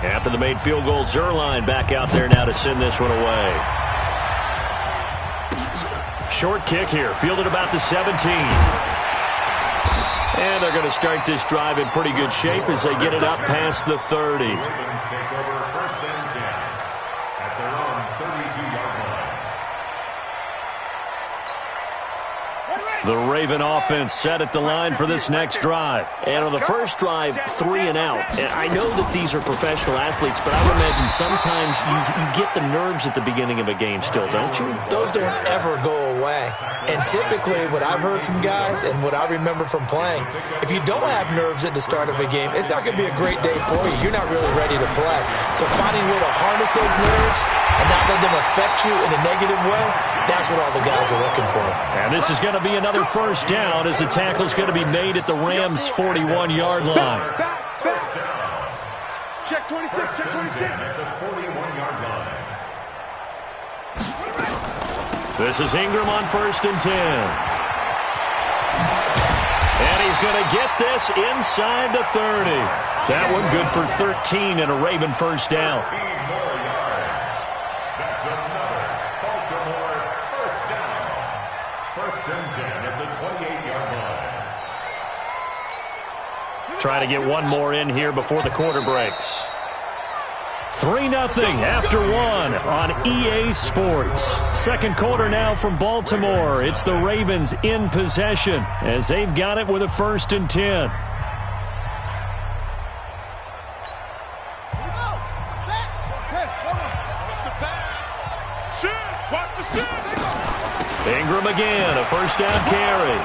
After the made field goal, Zerline back out there now to send this one away. Short kick here, fielded about the 17. And they're going to start this drive in pretty good shape as they get it up past the 30. The Raven offense set at the line for this next drive. And on the first drive, 3 and out. And I know that these are professional athletes, but I would imagine sometimes you get the nerves at the beginning of a game still, don't you? Those don't ever go away. And typically what I've heard from guys and what I remember from playing, if you don't have nerves at the start of a game, it's not going to be a great day for you. You're not really ready to play. So finding a way to harness those nerves and not let them affect you in a negative way, that's what all the guys are looking for. And this is going to be another first down as the tackle's going to be made at the Rams' 41-yard line. First down. Check 26, check 26. At the 41-yard line. This is Ingram on 1st and 10. And he's going to get this inside the 30. That one good for 13 and a Raven first down. Try to get one more in here before the quarter breaks. 3-0 after one on EA Sports. Second quarter now from Baltimore. It's the Ravens in possession as they've got it with a 1st and 10. Ingram again, a first down carry.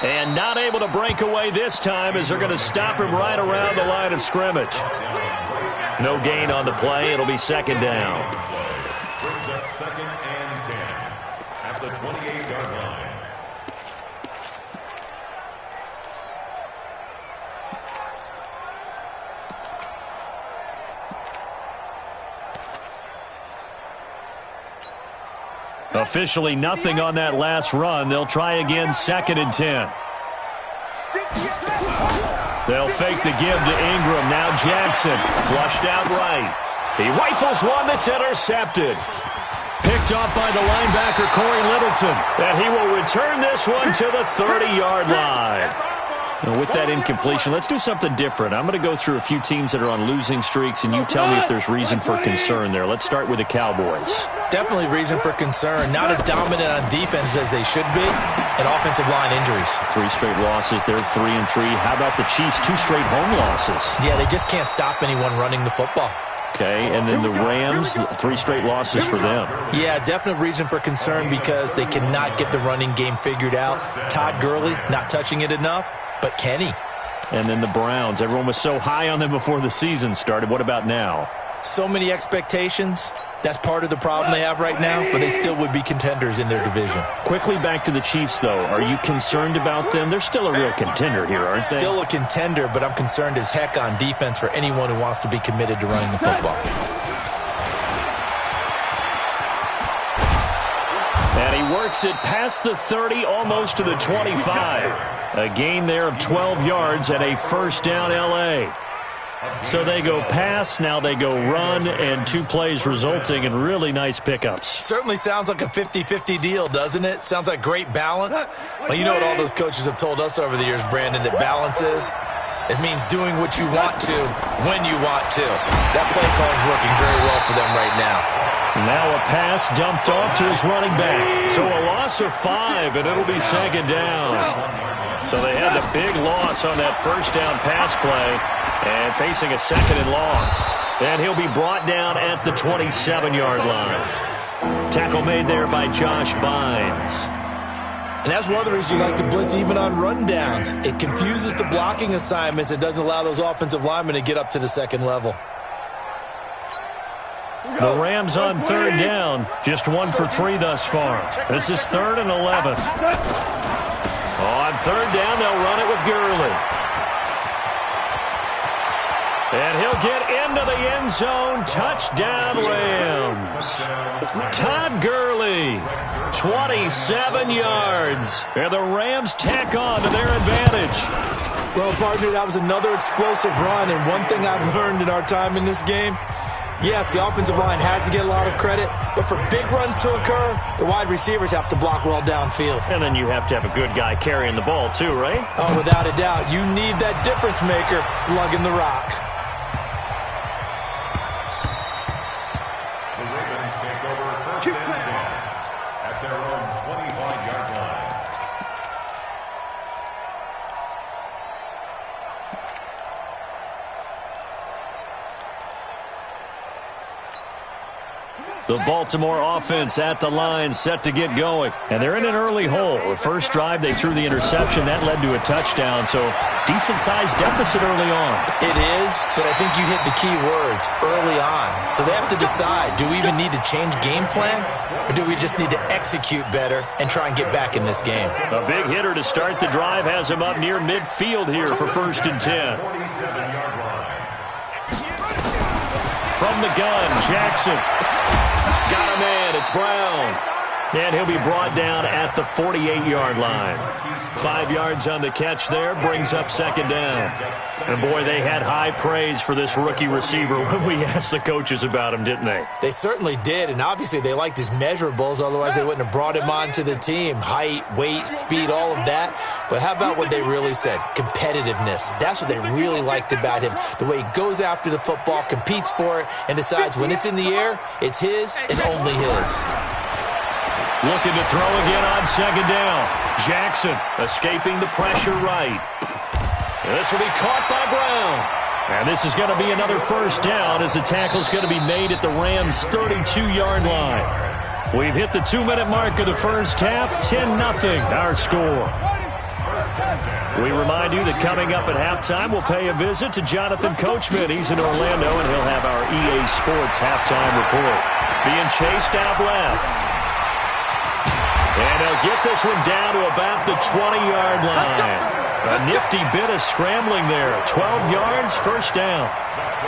And not able to break away this time as they're going to stop him right around the line of scrimmage. No gain on the play. It'll be 2nd down. Brings up 2nd and 10 at the 28-yard line. Officially nothing on that last run. They'll try again 2nd and 10. They'll fake the give to Ingram. Now Jackson flushed out right. He rifles one that's intercepted. Picked off by the linebacker Corey Littleton. And he will return this one to the 30-yard line. And with that incompletion, let's do something different. I'm going to go through a few teams that are on losing streaks, and you tell me if there's reason for concern there. Let's start with the Cowboys. Definitely reason for concern. Not as dominant on defense as they should be, and offensive line injuries. 3 straight losses. They're 3-3. How about the Chiefs? 2 straight home losses. Yeah, they just can't stop anyone running the football. Okay, and then the Rams, 3 straight losses for them. Yeah, definite reason for concern because they cannot get the running game figured out. Todd Gurley not touching it enough, but can he? And then the Browns. Everyone was so high on them before the season started. What about now? So many expectations. That's part of the problem they have right now, but they still would be contenders in their division. Quickly back to the Chiefs, though. Are you concerned about them? They're still a real contender here, aren't they? Still a contender, but I'm concerned as heck on defense for anyone who wants to be committed to running the football. And he works it past the 30, almost to the 25. A gain there of 12 yards and a first down L.A. So they go pass, now they go run, and 2 plays resulting in really nice pickups. Certainly sounds like a 50-50 deal, doesn't it? Sounds like great balance. Well, you know what all those coaches have told us over the years, Brandon, that balance is? It means doing what you want to when you want to. That play call is working very well for them right now. Now a pass dumped off to his running back. So a loss of 5, and it'll be 2nd down. So they had the big loss on that first down pass play. And facing a 2nd and long. And he'll be brought down at the 27-yard line. Tackle made there by Josh Bynes. And that's one of the reasons you like to blitz even on rundowns. It confuses the blocking assignments. It doesn't allow those offensive linemen to get up to the 2nd level. The Rams on 3rd down. Just 1 for 3 thus far. This is 3rd and 11. On 3rd down, they'll run it with Gurley. And he'll get into the end zone. Touchdown, Rams. Todd Gurley, 27 yards. And the Rams tack on to their advantage. Well, partner, that was another explosive run, and one thing I've learned in our time in this game, yes, the offensive line has to get a lot of credit, but for big runs to occur, the wide receivers have to block well downfield. And then you have to have a good guy carrying the ball too, right? Oh, without a doubt. You need that difference maker lugging the rock. The Ravens take over first and 10 at their own 25-yard line. The Baltimore offense at the line, set to get going. And they're in an early hole. The first drive, they threw the interception. That led to a touchdown, so decent-sized deficit early on. It is, but I think you hit the key words, early on. So they have to decide, do we even need to change game plan, or do we just need to execute better and try and get back in this game? A big hitter to start the drive has him up near midfield here for first and 10. 47-yard line. From the gun, Jackson. Got a man, it's Brown. And he'll be brought down at the 48-yard line. 5 yards on the catch there, brings up second down. And boy, they had high praise for this rookie receiver when we asked the coaches about him, didn't they? They certainly did, and obviously they liked his measurables, otherwise they wouldn't have brought him onto the team. Height, weight, speed, all of that. But how about what they really said? Competitiveness. That's what they really liked about him. The way he goes after the football, competes for it, and decides when it's in the air, it's his and only his. Looking to throw again on second down. Jackson escaping the pressure right. This will be caught by Brown. And this is going to be another first down as the tackle's going to be made at the Rams' 32-yard line. We've hit the 2-minute mark of the first half. 10-0 our score. We remind you that coming up at halftime, we'll pay a visit to Jonathan Coachman. He's in Orlando, and he'll have our EA Sports halftime report. Being chased out left. And he'll get this one down to about the 20-yard line. A nifty bit of scrambling there. 12 yards, first down.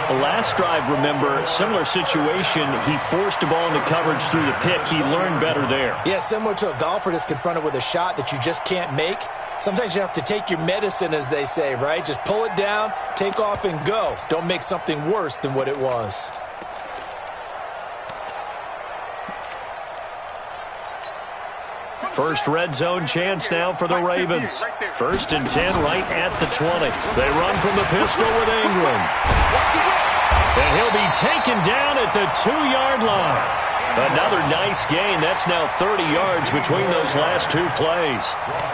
The last drive, remember, similar situation. He forced the ball into coverage through the pick. He learned better there. Yeah, similar to a golfer that's confronted with a shot that you just can't make. Sometimes you have to take your medicine, as they say, right? Just pull it down, take off, and go. Don't make something worse than what it was. First red zone chance now for the Ravens. First and 10 right at the 20. They run from the pistol with Ingram. And he'll be taken down at the 2-yard line. Another nice gain. That's now 30 yards between those last two plays.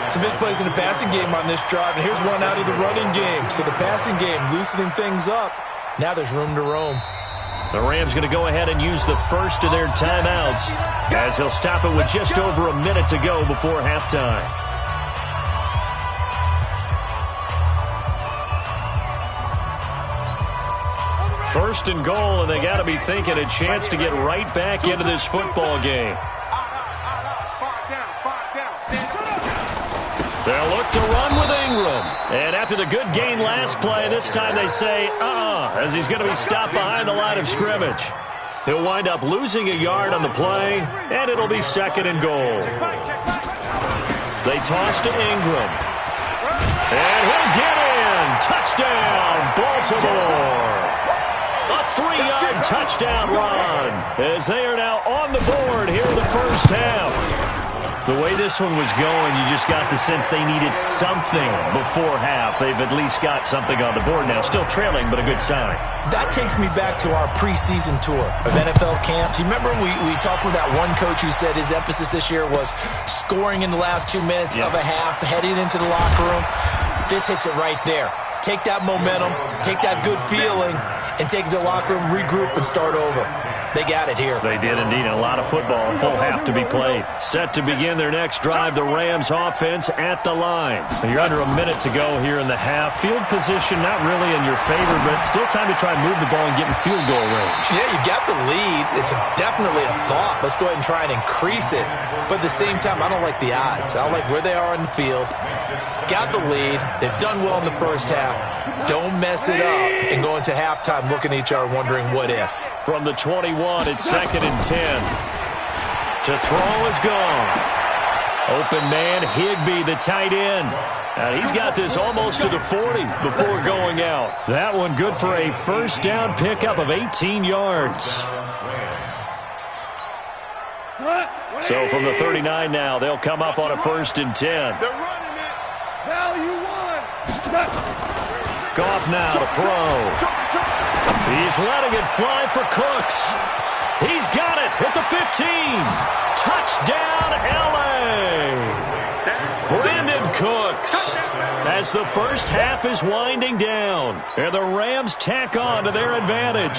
Some big plays in the passing game on this drive, and here's one out of the running game. So the passing game loosening things up. Now there's room to roam. The Rams going to go ahead and use the first of their timeouts as they'll stop it with just over a minute to go before halftime. First and goal, and they got to be thinking a chance to get right back into this football game. They'll look to run with Ingram. And after the good gain last play, this time they say, as he's going to be stopped behind the line of scrimmage. He'll wind up losing a yard on the play, and it'll be second and goal. They toss to Ingram. And he'll get in. Touchdown, Baltimore. A 3-yard touchdown run as they are now on the board here in the first half. The way this one was going, you just got the sense they needed something before half. They've at least got something on the board now. Still trailing, but a good sign. That takes me back to our preseason tour of NFL camps. You remember we talked with that one coach who said his emphasis this year was scoring in the last 2 minutes of a half, heading into the locker room. This hits it right there. Take that momentum, take that good feeling, and take the locker room, regroup, and start over. They got it here. They did indeed. A lot of football, a full half to be played. Set to begin their next drive, the Rams offense at the line. You're under a minute to go here in the half. Field position not really in your favor, but it's still time to try and move the ball and get in field goal range. Yeah, you got the lead. It's definitely a thought. Let's go ahead and try and increase it. But at the same time, I don't like the odds. I don't like where they are on the field. Got the lead. They've done well in the first half. Don't mess it up and go into halftime looking at each other wondering what if. From the 21, it's second and 10. To throw is gone. Open man, Higbee, the tight end. And he's got this almost to the 40 before going out. That one good for a first down pickup of 18 yards. So from the 39 now, they'll come up on a 1st and 10. They're running it. Now you won. Goff now to throw. He's letting it fly for Cooks. He's got it at the 15. Touchdown, L.A. Brandon Cooks, as the first half is winding down, and the Rams tack on to their advantage.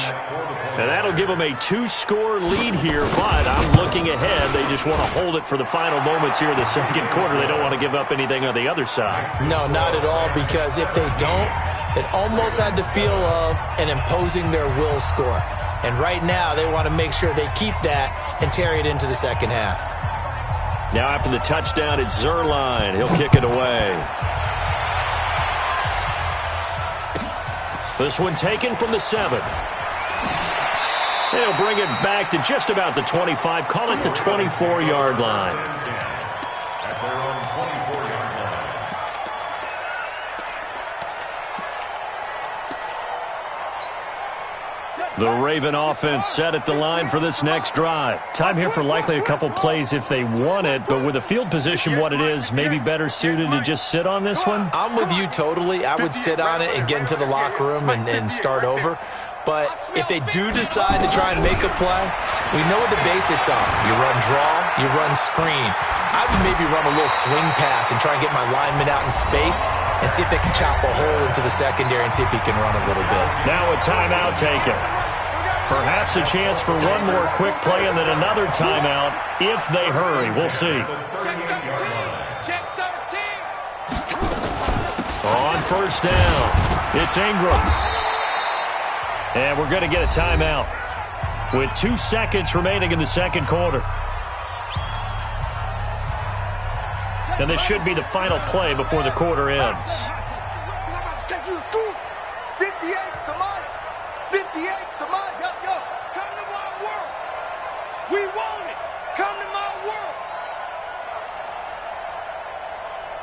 And that'll give them a 2-score lead here, but I'm looking ahead. They just want to hold it for the final moments here in the second quarter. They don't want to give up anything on the other side. No, not at all, because if they don't, it almost had the feel of an imposing their will score. And right now, they want to make sure they keep that and carry it into the second half. Now after the touchdown, it's Zerline. He'll kick it away. This one taken from the 7. They'll bring it back to just about the 25. Call it the 24-yard line. The Raven offense set at the line for this next drive. Time here for likely a couple plays if they want it, but with the field position what it is, maybe better suited to just sit on this one? I'm with you totally. I would sit on it and get into the locker room and start over. But if they do decide to try and make a play, we know what the basics are. You run draw, you run screen. I would maybe run a little swing pass and try and get my lineman out in space and see if they can chop a hole into the secondary and see if he can run a little bit. Now a timeout taken. Perhaps a chance for one more quick play and then another timeout if they hurry. We'll see. Check 13. On first down, it's Ingram. And we're going to get a timeout with 2 seconds remaining in the second quarter. And this should be the final play before the quarter ends. 58's the money. 58's the money. Yo, come to my world. We want it. Come to my world.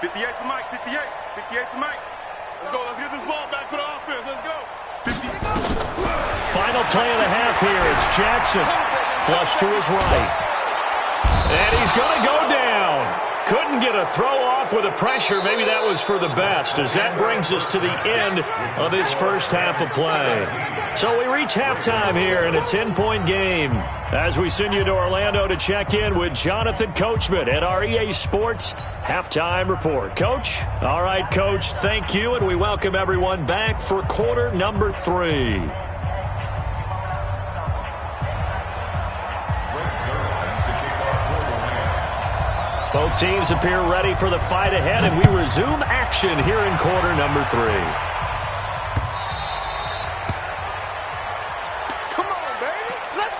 58's the mic. 58. 58's the mic. Let's go. Let's get this ball back for the offense. Let's go. 58. Final play of the half here. It's Jackson. Flush to his right. And he's going to go down. Couldn't get a throw off with the pressure. Maybe that was for the best, as that brings us to the end of this first half of play. So we reach halftime here in a 10-point game as we send you to Orlando to check in with Jonathan Coachman at our EA Sports Halftime Report. Coach? All right, Coach, thank you, and we welcome everyone back for quarter number 3. Both teams appear ready for the fight ahead, and we resume action here in quarter number 3. Come on, baby. Let's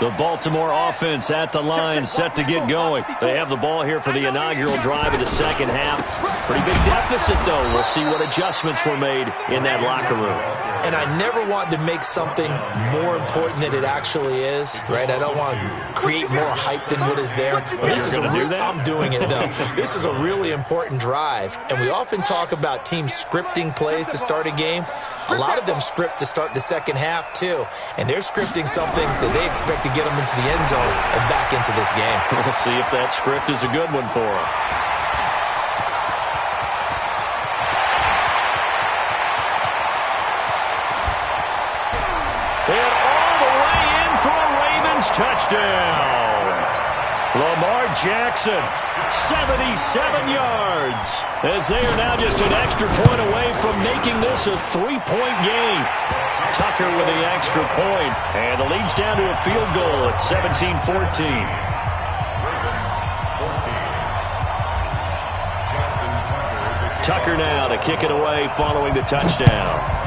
go. The Baltimore offense at the line, set to get going. They have the ball here for the inaugural drive of the second half. Pretty big deficit, though. We'll see what adjustments were made in that locker room. And I never want to make something more important than it actually is, right? I don't want to create more hype than what is there. But this is I'm doing it, though. This is a really important drive. And we often talk about teams scripting plays to start a game. A lot of them script to start the second half, too. And they're scripting something that they expect to get them into the end zone and back into this game. We'll see if that script is a good one for them. And all the way in for a Ravens touchdown. Lamar Jackson, 77 yards, as they are now just an extra point away from making this a 3-point game. Tucker with the extra point, and the lead's down to a field goal at 17-14. Tucker now to kick it away following the touchdown.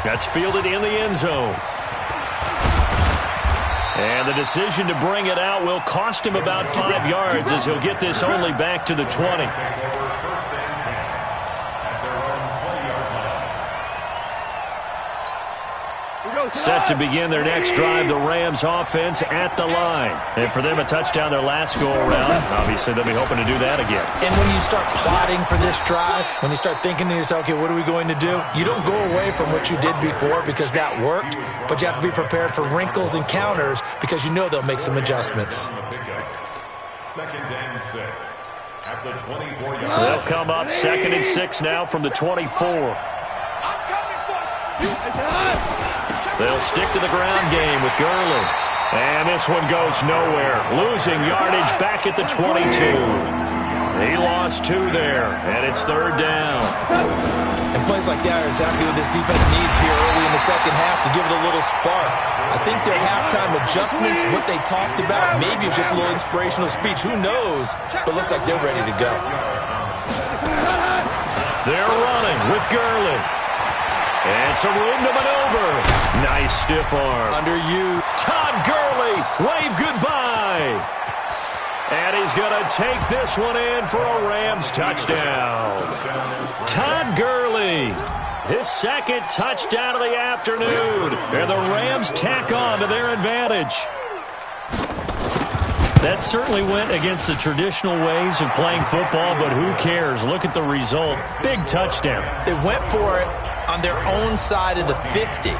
That's fielded in the end zone. And the decision to bring it out will cost him about 5 yards, as he'll get this only back to the 20. We go. Set to begin their next drive, the Rams offense at the line. And for them, a touchdown their last go-around. Obviously, they'll be hoping to do that again. And when you start plotting for this drive, when you start thinking to yourself, okay, what are we going to do? You don't go away from what you did before because that worked, but you have to be prepared for wrinkles and counters because you know they'll make some adjustments. 2nd and 6 at the 24-yard line. They'll come up 2nd and 6 now from the 24. They'll stick to the ground game with Gurley. And this one goes nowhere. Losing yardage back at the 22. He lost 2 there, and it's 3rd down. And plays like that are exactly what this defense needs here early in the second half to give it a little spark. I think their halftime adjustments, what they talked about, maybe it was just a little inspirational speech. Who knows? But it looks like they're ready to go. They're running with Gurley. And some room to maneuver. Nice stiff arm. Under you. Todd Gurley, wave goodbye. And he's going to take this one in for a Rams touchdown. Todd Gurley, his 2nd touchdown of the afternoon. And the Rams tack on to their advantage. That certainly went against the traditional ways of playing football, but who cares? Look at the result. Big touchdown. They went for it on their own side of the 50.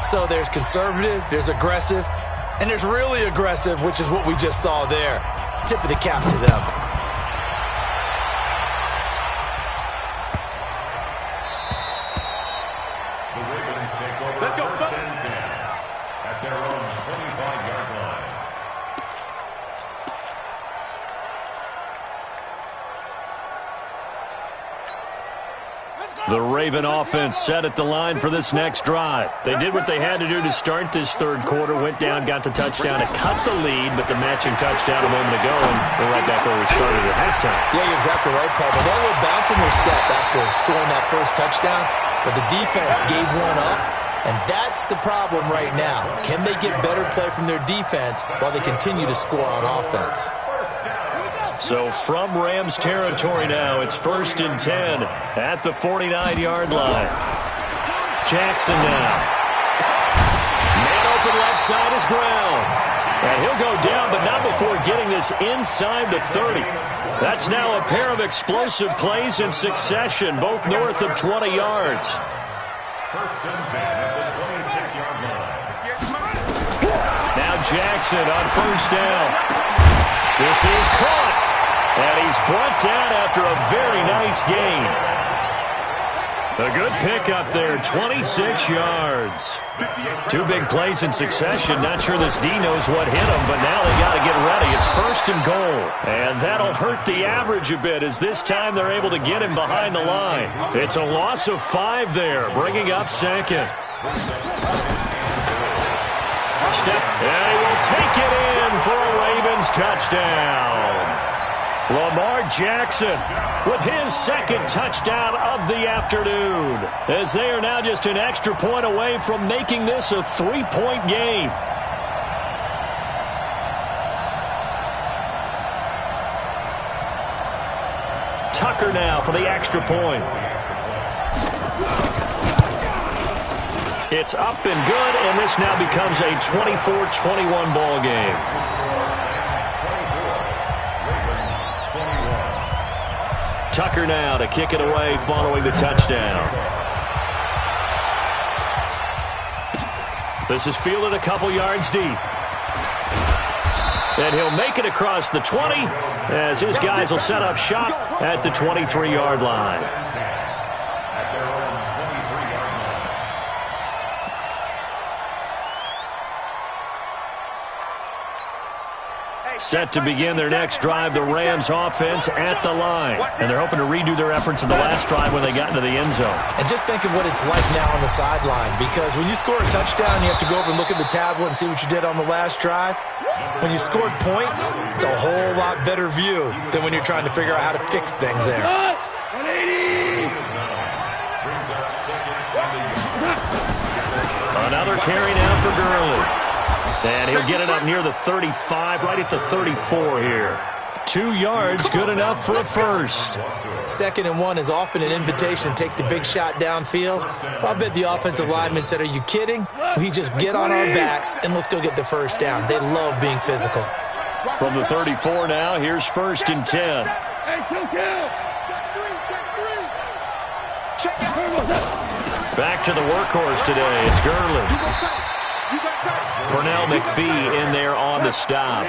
So there's conservative, there's aggressive, and there's really aggressive, which is what we just saw there. Tip of the cap to them. The Ravens take over. Let's go. 1st and 10 at their own 25-yard line. The Raven offense set at the line for this next drive. They did what they had to do to start this 3rd quarter, went down, got the touchdown to cut the lead, but the matching touchdown a moment ago, and we're right back where we started at halftime. Yeah, you're exactly right, Paul. They had a little bounce in their step after scoring that first touchdown, but the defense gave one up, and that's the problem right now. Can they get better play from their defense while they continue to score on offense? So from Rams territory now, it's 1st and 10 at the 49-yard line. Jackson now. Man open left side is Brown. And he'll go down, but not before getting this inside the 30. That's now a pair of explosive plays in succession, both north of 20 yards. 1st and 10 at the 26-yard line. Now Jackson on 1st down. This is caught. And he's brought down after a very nice gain. A good pickup there, 26 yards. 2 big plays in succession. Not sure this D knows what hit him, but now they got to get ready. It's 1st and goal. And that'll hurt the average a bit as this time they're able to get him behind the line. It's a loss of 5 there, bringing up 2nd. Step, and he will take it in for a Ravens touchdown. Lamar Jackson with his 2nd touchdown of the afternoon, as they are now just an extra point away from making this a 3-point game. Tucker now for the extra point. It's up and good, and this now becomes a 24-21 ball game. Tucker now to kick it away following the touchdown. This is fielded a couple yards deep. And he'll make it across the 20 as his guys will set up shop at the 23-yard line. Set to begin their next drive, the Rams offense at the line. And they're hoping to redo their efforts in the last drive when they got into the end zone. And just think of what it's like now on the sideline, because when you score a touchdown, you have to go over and look at the tablet and see what you did on the last drive. When you scored points, it's a whole lot better view than when you're trying to figure out how to fix things there. Another carry now for Gurley. And he'll get it up near the 35, right at the 34 here. 2 yards, good enough for a first. 2nd and 1 is often an invitation to take the big shot downfield. I bet the offensive lineman said, are you kidding? We just get on our backs and let's go get the first down. They love being physical. From the 34 now, here's 1st and 10. Back to the workhorse today. It's Gurley. Pernell McPhee in there on the stop.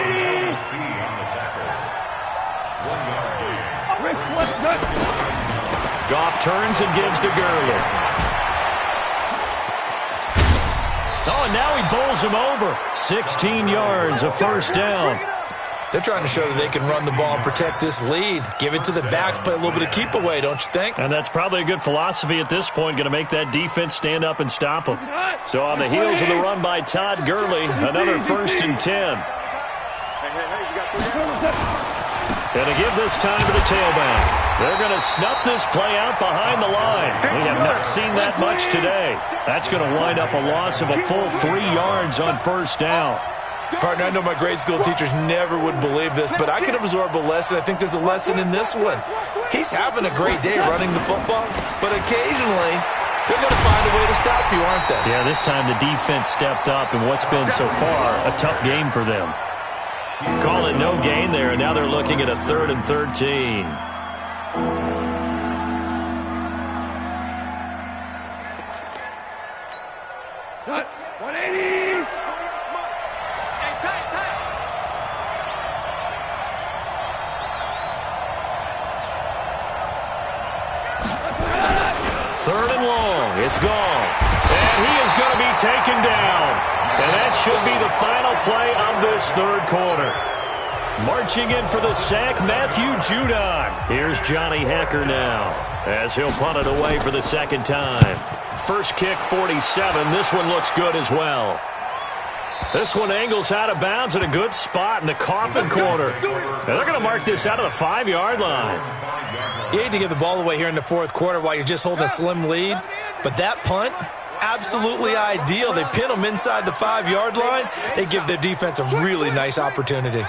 Goff turns and gives to Gurley. Oh, and now he bowls him over. 16 yards, a first down. They're trying to show that they can run the ball and protect this lead. Give it to the backs, play a little bit of keep away, don't you think? And that's probably a good philosophy at this point, going to make that defense stand up and stop them. So on the heels of the run by Todd Gurley, another 1st and 10. And to give this time to the tailback. They're going to snuff this play out behind the line. We have not seen that much today. That's going to wind up a loss of a full 3 yards on 1st down. Partner, I know my grade school teachers never would believe this, but I can absorb a lesson. I think there's a lesson in this one. He's having a great day running the football, but occasionally they're going to find a way to stop you, aren't they? Yeah, this time the defense stepped up in what's been so far a tough game for them. Call it no gain there, and now they're looking at a 3rd and 13. Cut. 180. Third and long. It's gone. And he is going to be taken down. And that should be the final play of this 3rd quarter. Marching in for the sack, Matthew Judon. Here's Johnny Hacker now as he'll punt it away for the 2nd time. First kick, 47. This one looks good as well. This one angles out of bounds at a good spot in the coffin corner. And they're going to mark this out of the 5-yard line. You hate to give the ball away here in the 4th quarter while you're just holding a slim lead, but that punt, absolutely ideal. They pin them inside the 5-yard line. They give their defense a really nice opportunity.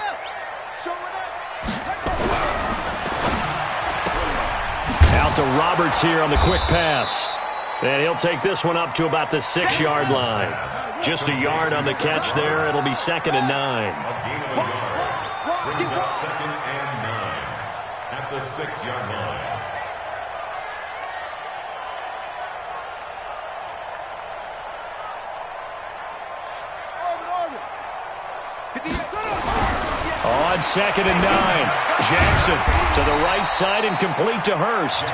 Out to Roberts here on the quick pass. And he'll take this one up to about the 6-yard line. Just a yard on the catch there. It'll be 2nd and 9. Brings up 2nd and 9 at the 6-yard line. On 2nd and 9. Jackson to the right side and complete to Hurst.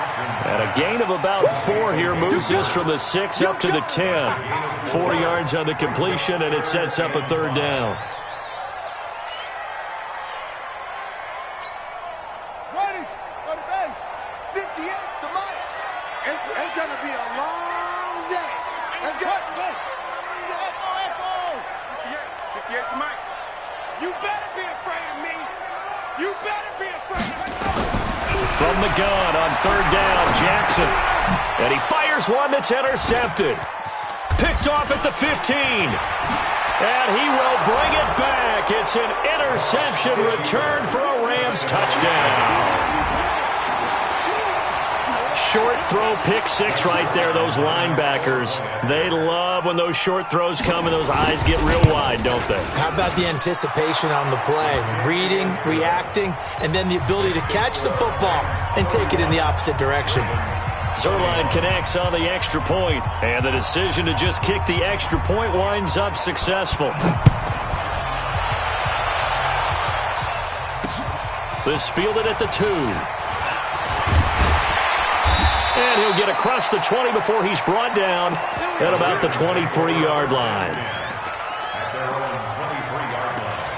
And a gain of about 4 here moves this from the 6 up to the 10. 4 yards on the completion, and it sets up a 3rd down. Ready. On the base. 58 to Mike. It's going to be a long day. Let's go. Echo. 58 to Mike. You better be afraid of me. You better be afraid of me. From the gun on 3rd down, Jackson. And he fires one that's intercepted. Picked off at the 15. And he will bring it back. It's an interception return for a Rams touchdown. Short throw, pick 6 right there, those linebackers. They love when those short throws come and those eyes get real wide, don't they? How about the anticipation on the play? Reading, reacting, and then the ability to catch the football and take it in the opposite direction. Zerline connects on the extra point, and the decision to just kick the extra point winds up successful. This fielded at the 2. And he'll get across the 20 before he's brought down at about the 23-yard line. At their own 23-yard line.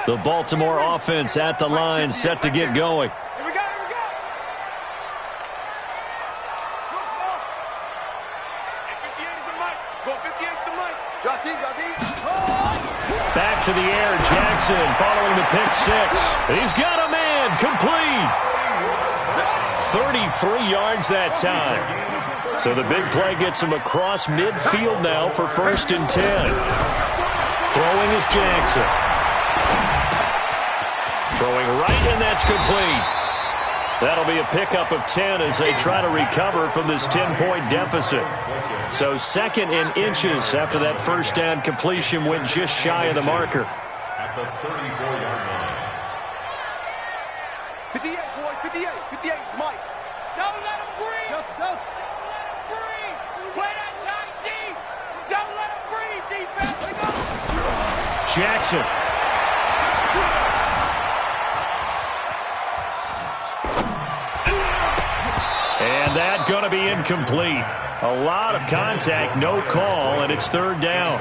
The Baltimore offense at the line, set to get going. Here we go. Go 58 to Mike. Drop deep. Back to the air. Jackson following the pick six. He's got a man. Complete. 33 yards that time. So the big play gets him across midfield now for 1st and 10. Throwing is Jackson. Throwing right, and that's complete. That'll be a pickup of 10 as they try to recover from this 10-point deficit. So 2nd and inches after that first down completion went just shy of the marker. At the 34-yard line. 58, boys, 58, 58, Mike. Don't let him breathe. Don't. Don't let him breathe. Play that tight deep. Don't let him breathe, defense. Let go. Jackson. And that going to be incomplete. A lot of contact, no call, and it's 3rd down.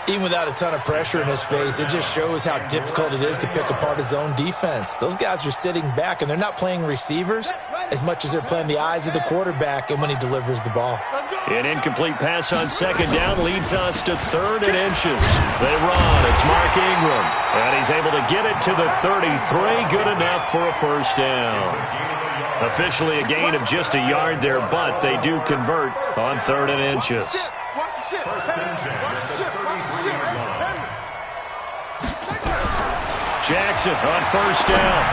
Even without a ton of pressure in his face, it just shows how difficult it is to pick apart his own defense. Those guys are sitting back, and they're not playing receivers as much as they're playing the eyes of the quarterback and when he delivers the ball. An incomplete pass on 2nd down leads us to 3rd and inches. They run. It's Mark Ingram. And he's able to get it to the 33. Good enough for a 1st down. Officially a gain of just a yard there, but they do convert on 3rd and inches. Watch the shit. First and 10 at the 33-yard line. Jackson on 1st down.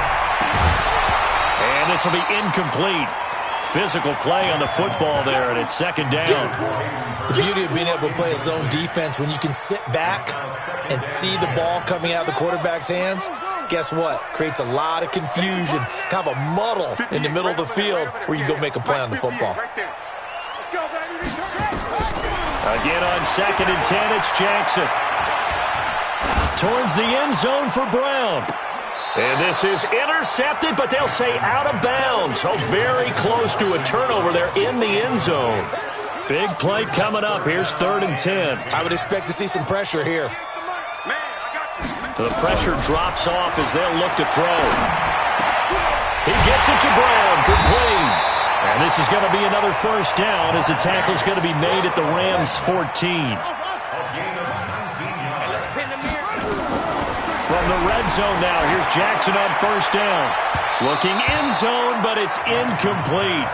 And this will be incomplete. Physical play on the football there, and it's 2nd down. The beauty of being able to play a zone defense, when you can sit back and see the ball coming out of the quarterback's hands, guess what? Creates a lot of confusion, kind of a muddle in the middle of the field where you go make a play on the football. Let's go, baby. Again on 2nd and 10, it's Jackson. Towards the end zone for Brown. And this is intercepted, but they'll say out of bounds. Oh, very close to a turnover there in the end zone. Big play coming up. Here's 3rd and 10. I would expect to see some pressure here. The pressure drops off as they'll look to throw. He gets it to Brown. Complete. And this is going to be another 1st down as the tackle's going to be made at the Rams' 14. From the red zone now, here's Jackson on 1st down. Looking end zone, but it's incomplete.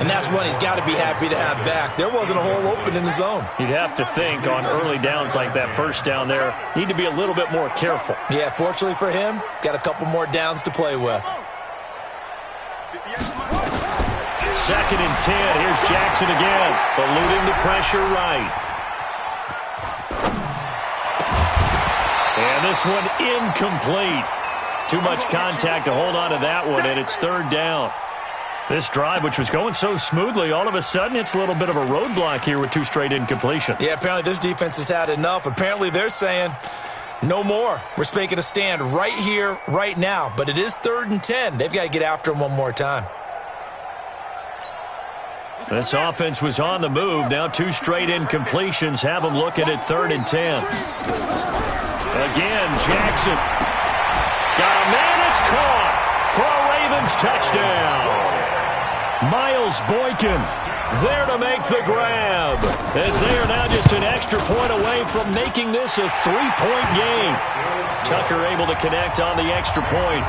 And that's one he's got to be happy to have back. There wasn't a hole open in the zone. You'd have to think on early downs like that 1st down there, need to be a little bit more careful. Yeah, fortunately for him, got a couple more downs to play with. 2nd and 10, here's Jackson again, eluding the pressure right. And this one incomplete. Too much contact to hold on to that one, and it's 3rd down. This drive, which was going so smoothly, all of a sudden it's a little bit of a roadblock here with 2 straight incompletions. Yeah, apparently this defense has had enough. Apparently they're saying no more. We're making a stand right here, right now. But it is 3rd and 10. They've got to get after him one more time. This offense was on the move. Now 2 straight incompletions have them looking at 3rd and 10. Again, Jackson. Got a man, it's caught for a Ravens touchdown. Miles Boykin there to make the grab, as they are now just an extra point away from making this a 3-point game. Tucker able to connect on the extra point.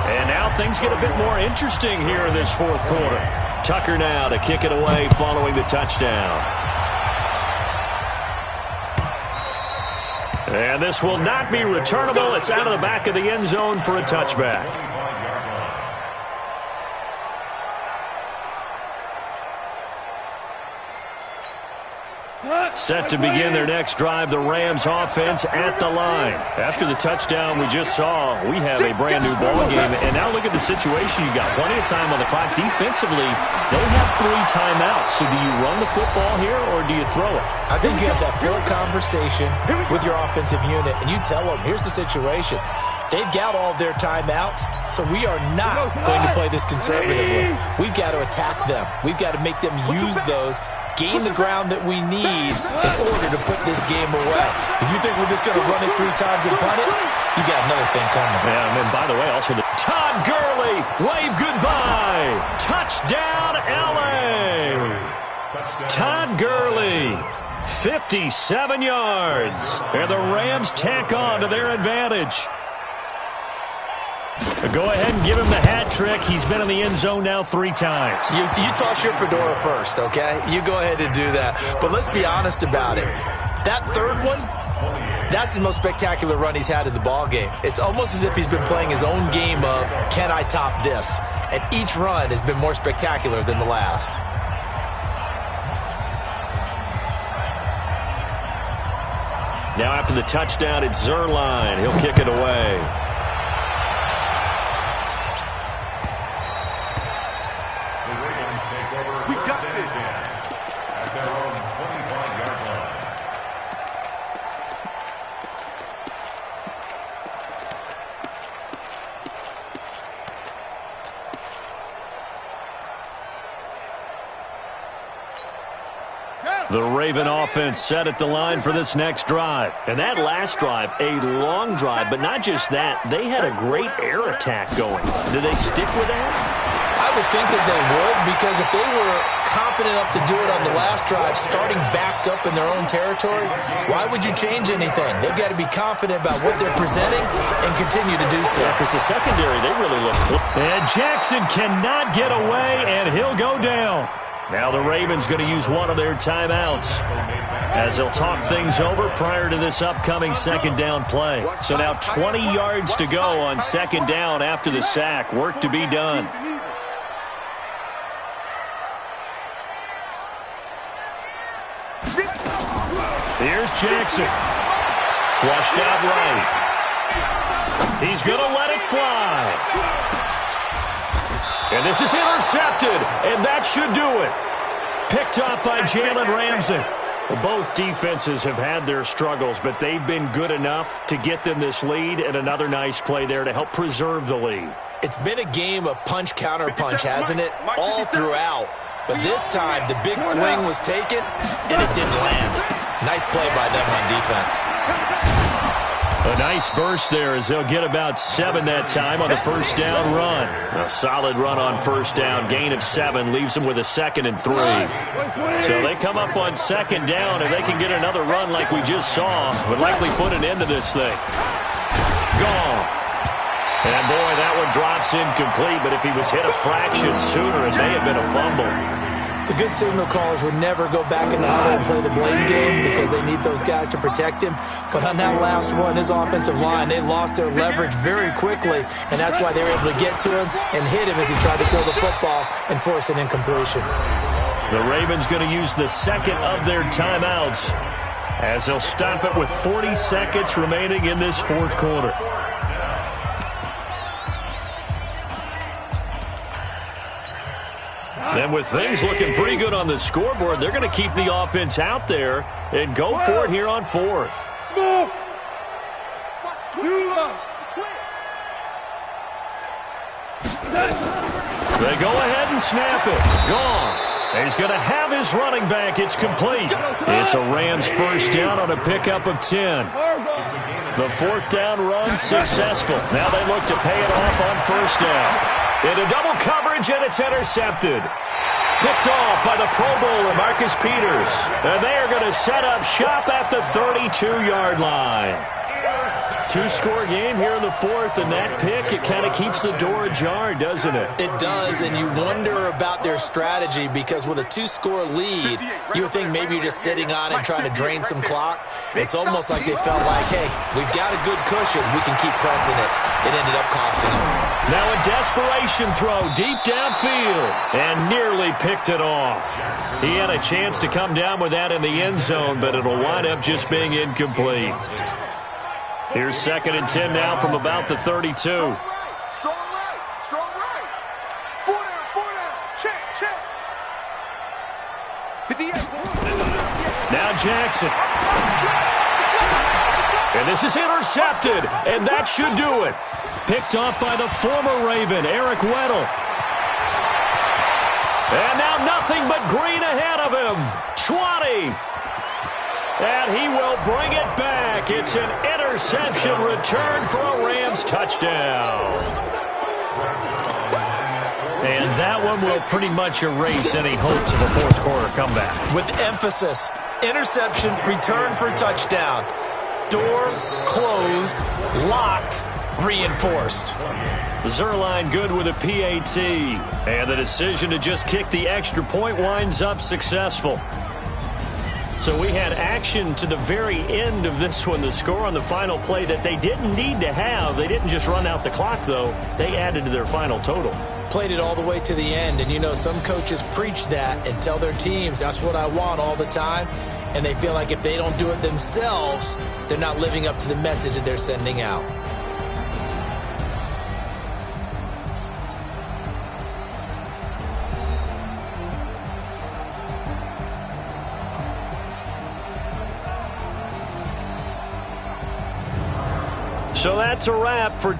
And now things get a bit more interesting here in this 4th quarter. Tucker now to kick it away following the touchdown. And this will not be returnable. It's out of the back of the end zone for a touchback. Set to begin their next drive, the Rams offense at the line. After the touchdown we just saw, we have a brand new ball game. And now look at the situation. You've got plenty of time on the clock. Defensively, they have 3 timeouts. So do you run the football here or do you throw it? I think you have that full conversation with your offensive unit, and you tell them, here's the situation. They've got all their timeouts, so we are not going to play this conservatively. We've got to attack them. We've got to make them use those, gain the ground that we need in order to put this game away. If you think we're just going to run it 3 times and punt it, you got another thing coming. Yeah, and by the way, also Todd Gurley, wave goodbye. Touchdown, L.A. Todd Gurley 57 yards. And the Rams tack on to their advantage. Go ahead and give him the hat trick. He's been in the end zone now 3 times. You toss your fedora first, okay? You go ahead and do that. But let's be honest about it. That third one, that's the most spectacular run he's had in the ball game. It's almost as if he's been playing his own game of, can I top this? And each run has been more spectacular than the last. Now after the touchdown, it's Zerline. He'll kick it away. We got this. At their own 25-yard line. The Raven offense set at the line for this next drive. And that last drive, a long drive, but not just that. They had a great air attack going. Do they stick with that? I would think that they would, because if they were confident enough to do it on the last drive, starting backed up in their own territory, why would you change anything? They've got to be confident about what they're presenting and continue to do so. Yeah, because the secondary, they really look good. And Jackson cannot get away, and he'll go down. Now the Ravens going to use one of their timeouts as they'll talk things over prior to this upcoming second down play. So now 20 yards to go on second down after the sack. Work to be done. Here's Jackson. Flushed out right. He's going to let it fly. And this is intercepted, and that should do it. Picked up by Jalen Ramsey. Well, both defenses have had their struggles, but they've been good enough to get them this lead, and another nice play there to help preserve the lead. It's been a game of punch-counter-punch, hasn't it? All throughout. But this time, the big swing was taken, and it didn't land. Nice play by them on defense. A nice burst there as they'll get about 7 that time on the first down run. A solid run on first down. Gain of 7 leaves them with a 2nd and 3. So they come up on second down. If they can get another run like we just saw, would likely put an end to this thing. Goff. And boy, that one drops incomplete, but if he was hit a fraction sooner, it may have been a fumble. The good signal callers would never go back in the huddle and play the blame game because they need those guys to protect him. But on that last one, his offensive line, they lost their leverage very quickly, and that's why they were able to get to him and hit him as he tried to throw the football and force an incompletion. The Ravens going to use the second of their timeouts as they'll stop it with 40 seconds remaining in this fourth quarter. And with things looking pretty good on the scoreboard, they're going to keep the offense out there and go for it here on fourth. Small. They go ahead and snap it. Gone. He's going to have his running back. It's complete. It's a Rams first down on a pickup of 10. The fourth down run successful. Now they look to pay it off on first down. Into double coverage, and it's intercepted. Picked off by the Pro Bowler, Marcus Peters. And they are going to set up shop at the 32-yard line. 2-score game here in the fourth, and that pick, it kind of keeps the door ajar, doesn't it? It does, and you wonder about their strategy because with a 2-score lead, you would think maybe you're just sitting on it trying to drain some clock. It's almost like they felt like, hey, we've got a good cushion. We can keep pressing it. It ended up costing them. Now a desperation throw deep downfield and nearly picked it off. He had a chance to come down with that in the end zone, but it'll wind up just being incomplete. Here's 2nd and 10 now from about the 32. Strong right. Strong right. 4 down. Check. 58. Now Jackson. And this is intercepted, and that should do it. Picked off by the former Raven, Eric Weddle. And now nothing but green ahead of him. 20. And he will bring it back. It's an interception return for a Rams touchdown. And that one will pretty much erase any hopes of a fourth quarter comeback. With emphasis, Interception, return for touchdown. Door closed, locked, reinforced. Zerline good with a PAT. And the decision to just kick the extra point winds up successful. So we had action to the very end of this one. The score on the final play that they didn't need to have. They didn't just run out the clock, though. They added to their final total. Played it all the way to the end. And, you know, some coaches preach that and tell their teams, that's what I want all the time. And they feel like if they don't do it themselves, they're not living up to the message that they're sending out. So that's a wrap for